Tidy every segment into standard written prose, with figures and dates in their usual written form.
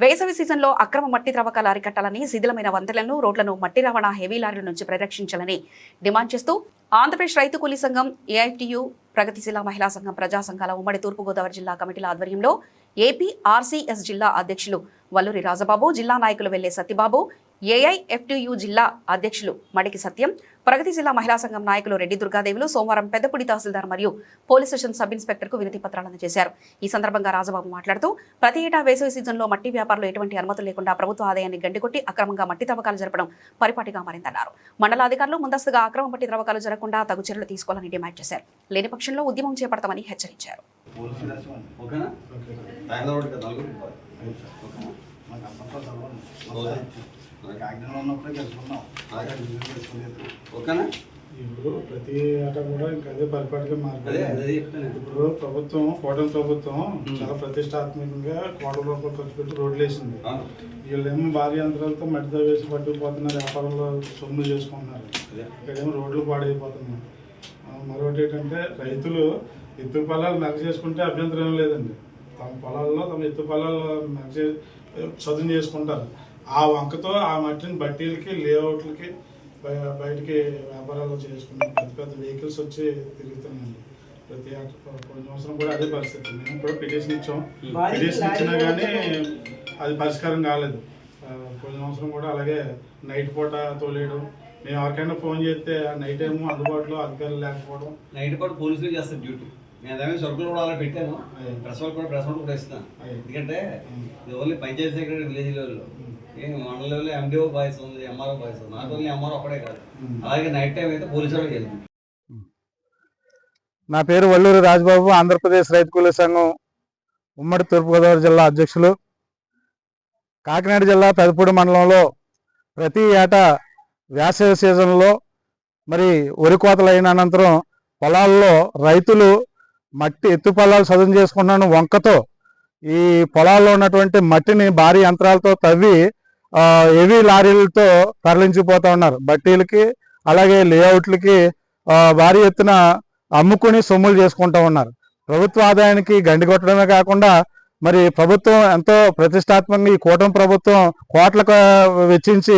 వేసవి సీజన్లో అక్రమ మట్టి త్రవ్వకాలు అరికట్టాలని, శిథిలమైన వంతెనలను, రోడ్లను మట్టి రవాణా హెవీ లారీల నుంచి పరిరక్షించాలని డిమాండ్ చేస్తూ ఆంధ్రప్రదేశ్ రైతు కూలీ సంఘం, ఏఐటియు, ప్రగతిశీల మహిళా సంఘం, ప్రజా సంఘాల ఉమ్మడి తూర్పుగోదావరి జిల్లా కమిటీల ఆధ్వర్యంలో ఏపీ ఆర్సీఎస్ జిల్లా అధ్యక్షులు వల్లూరి రాజబాబు, జిల్లా నాయకులు వెల్లే సత్యబాబు, ఏఐఎఫ్టియు జిల్లా అధ్యక్షులు మడికి సత్యం, ప్రగతిశీల మహిళా సంఘం నాయకులు రెడ్డి దుర్గాదేవులు సోమవారం పెద్దపూడి తహసీల్దార్ మరియు పోలీస్ స్టేషన్ సబ్ ఇన్స్పెక్టర్కు వినతి పత్రాలు అందజేశారు. ఈ సందర్భంగా రాజబాబు మాట్లాడుతూ, ప్రతి ఏటా వేసవి సీజన్లో మట్టి వ్యాపారులు ఎటువంటి అనుమతులు లేకుండా ప్రభుత్వ ఆదాయాన్ని గండికొట్టి అక్రమంగా మట్టి తవ్వకాలు జరపడం పరిపాటిగా మారిందన్నారు. మండలాధికారులు ముందస్తుగా అక్రమ మట్టి త్రవ్వకాలు జరగకుండా తగు చర్యలు తీసుకోవాలని డిమాండ్ చేశారు. లేని పక్షంలో ఉద్యమం చేపడతామని హెచ్చరించారు. ఇప్పుడు ప్రతి ఆట కూడా ఇంకా అదే పరిపాటిగా మారిపోయింది. ఇప్పుడు ప్రభుత్వం, కూటమి ప్రభుత్వం చాలా ప్రతిష్టాత్మకంగా కోట్ల రూపాయలు ఖర్చు పెట్టి రోడ్లు వేసింది. వీళ్ళేమో భారీ యంత్రాలతో మట్టితో వేసి పట్టుకుపోతున్నారు, వ్యాపారంలో సొమ్ములు చేసుకుంటున్నారు. ఇక్కడేమో రోడ్లు పాడైపోతున్నాయి. మరొకటి ఏంటంటే, రైతులు ఎత్తు పొలాలు మెగ చేసుకుంటే అభ్యంతరం ఏం లేదండి. తమ పొలాల్లో తమ ఎత్తు పొలాల్లో చదువు చేసుకుంటారు. ఆ వంకతో ఆ మట్టిని బట్టీలకి, లేఅవుట్లకి, బయటికి వ్యాపారాలు చేసుకున్నాం. పెద్ద పెద్ద వెహికల్స్ వచ్చి తిరుగుతున్నాయండి. ప్రతి కొన్ని సంవత్సరం కూడా అదే పరిస్థితి. మేము కూడా పిటిషన్ ఇచ్చాం. పిటిషన్ ఇచ్చినా కానీ అది పరిష్కారం కాలేదు. కొన్ని సంవత్సరం కూడా అలాగే నైట్ పూట తోలేయడం. మేము ఎవరికైనా ఫోన్ చేస్తే నైట్ ఏమో అందుబాటులో అధికారులు లేకపోవడం. నైట్ పూట పోలీసులు చేస్తారు డ్యూటీ. నేను అదే సరుకులు కూడా అలా పెట్టాను. ప్రెస్ వాళ్ళు కూడా ఇస్తాను. ఎందుకంటే ఓన్లీ పంచాయతీ సెక్రటరీ, విలేజ్ లెవెల్లో, మండల లెవెల్లో ఎండిఓ బాయ్స్ ఉంది, ఎంఆర్ఓ బాయ్స్ ఉంది. నాట్ ఓన్లీ ఎంఆర్ఓ అక్కడే కాదు, అలాగే నైట్ టైం అయితే పోలీసు వాళ్ళకి వెళ్తుంది. నా పేరు వల్లూరి రాజబాబు, ఆంధ్రప్రదేశ్ రైతు కూలీ సంఘం ఉమ్మడి తూర్పుగోదావరి జిల్లా అధ్యక్షులు. కాకినాడ జిల్లా పెదపూడి మండలంలో ప్రతి ఏటా వేసవి సీజన్లో మరి వరి కోతలు అయిన అనంతరం పొలాల్లో రైతులు మట్టి ఎత్తు పొలాలు చదును చేసుకున్నాను వంకతో ఈ పొలాల్లో ఉన్నటువంటి మట్టిని భారీ యంత్రాలతో తవ్వి హెవీ లారీలతో తరలించిపోతూ ఉన్నారు. బట్టీలకి అలాగే లేఅవుట్లకి భారీ ఎత్తున అమ్ముకుని సొమ్ములు చేసుకుంటూ ఉన్నారు. ప్రభుత్వ ఆదాయానికి గండి కొట్టడమే కాకుండా మరి ప్రభుత్వం ఎంతో ప్రతిష్టాత్మకంగా ఈ కూటమి ప్రభుత్వం కోట్లకు వెచ్చించి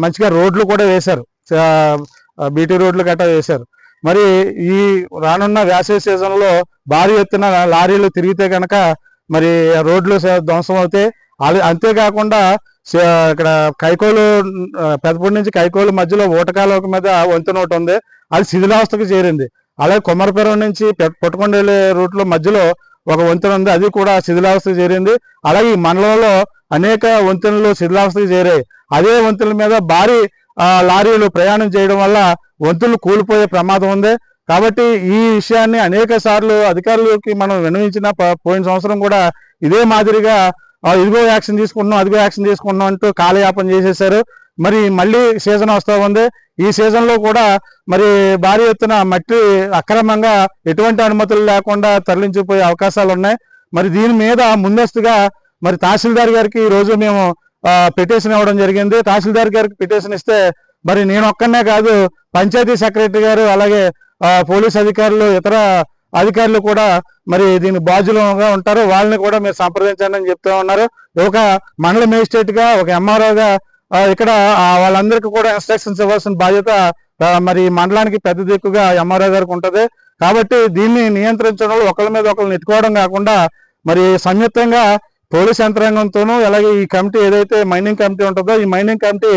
మంచిగా రోడ్లు కూడా వేశారు, బీటీ రోడ్లు గట్రా వేశారు. మరి ఈ రానున్న వేసవి సీజన్లో భారీ ఎత్తున లారీలు తిరిగితే కనుక మరి రోడ్లు ధ్వంసం అవుతాయి. అంతేకాకుండా ఇక్కడ కైకోలు, పెదపూడి నుంచి కైకోలు మధ్యలో ఊటకాల మీద వంతెన ఒకటి ఉంది, అది శిథిలావస్థకు చేరింది. అలాగే కొమ్మరపురం నుంచి పుట్టకొండ వెళ్ళే రూట్లో మధ్యలో ఒక వంతెన ఉంది, అది కూడా శిథిలావస్థకు చేరింది. అలాగే ఈ మండలంలో అనేక వంతెనలు శిథిలావస్థకు చేరాయి. అదే వంతెనల మీద భారీ లారీలు ప్రయాణం చేయడం వల్ల వంతులు కూలిపోయే ప్రమాదం ఉంది. కాబట్టి ఈ విషయాన్ని అనేక సార్లు అధికారులకి మనం విన్నవించిన పోయిన సంవత్సరం కూడా ఇదే మాదిరిగా ఇదిగో యాక్షన్ తీసుకుంటున్నాం, అదిగో యాక్షన్ తీసుకుంటున్నాం అంటూ కాలయాపన చేసేశారు. మరి మళ్ళీ సీజన్ వస్తూ ఉంది. ఈ సీజన్లో కూడా మరి భారీ ఎత్తున మట్టి అక్రమంగా ఎటువంటి అనుమతులు లేకుండా తరలించిపోయే అవకాశాలు ఉన్నాయి. మరి దీని మీద ముందస్తుగా మరి తహసీల్దార్ గారికి ఈరోజు మేము పిటిషన్ ఇవ్వడం జరిగింది. తహసీల్దార్ గారికి పిటిషన్ ఇస్తే మరి నేను ఒక్కనే కాదు, పంచాయతీ సెక్రటరీ గారు, అలాగే పోలీస్ అధికారులు, ఇతర అధికారులు కూడా మరి దీని బాధ్యులుగా ఉంటారు. వాళ్ళని కూడా మీరు సంప్రదించండి అని చెప్తూ ఉన్నారు. ఒక మండల మేజిస్ట్రేట్ గా, ఒక ఎంఆర్ఓగా ఇక్కడ వాళ్ళందరికీ కూడా ఇన్స్ట్రక్షన్స్ ఇవ్వాల్సిన బాధ్యత మరి మండలానికి పెద్ద దిక్కుగా ఎంఆర్ఓ గారికి ఉంటుంది. కాబట్టి దీన్ని నియంత్రించడంలో ఒకరి మీద ఒకరు నెట్టుకోవడం కాకుండా మరి సంయుక్తంగా పోలీస్ యంత్రాంగంతోనూ, అలాగే ఈ కమిటీ ఏదైతే మైనింగ్ కమిటీ ఉంటుందో ఈ మైనింగ్ కమిటీ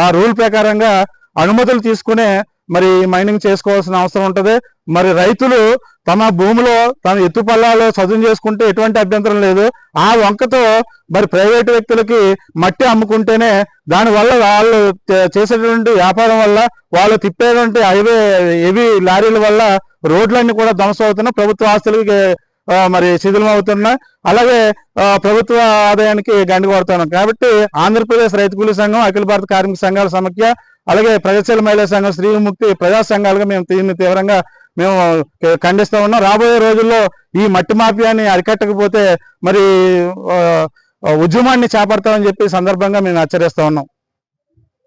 ఆ రూల్ ప్రకారంగా అనుమతులు తీసుకునే మరి మైనింగ్ చేసుకోవాల్సిన అవసరం ఉంటుంది. మరి రైతులు తమ భూమిలో తమ ఎత్తు పల్లాలో చదును చేసుకుంటే ఎటువంటి అభ్యంతరం లేదు. ఆ వంకతో మరి ప్రైవేటు వ్యక్తులకి మట్టి అమ్ముకుంటేనే దానివల్ల వాళ్ళు చేసేటువంటి వ్యాపారం వల్ల వాళ్ళు తిప్పేటువంటి హెవీ లారీల వల్ల రోడ్లన్నీ కూడా ధ్వంసం అవుతున్నాయి, ప్రభుత్వ ఆస్తులకి మరి శిథిలం అవుతున్నాయి, అలాగే ప్రభుత్వ ఆదాయానికి గండి కొడుతున్నాం. కాబట్టి ఆంధ్రప్రదేశ్ రైతు కూలీ సంఘం, అఖిల భారత కార్మిక సంఘాల సమాఖ్య, అలాగే ప్రగతిశీల మహిళా సంఘం, స్త్రీ విముక్తి ప్రజా సంఘాలుగా మేము దీన్ని తీవ్రంగా ఖండిస్తూ ఉన్నాం. రాబోయే రోజుల్లో ఈ మట్టి మాఫియాని అరికట్టకపోతే మరి ఉద్యమాన్ని చేపడతామని చెప్పి సందర్భంగా మేము హెచ్చరిస్తూ ఉన్నాం.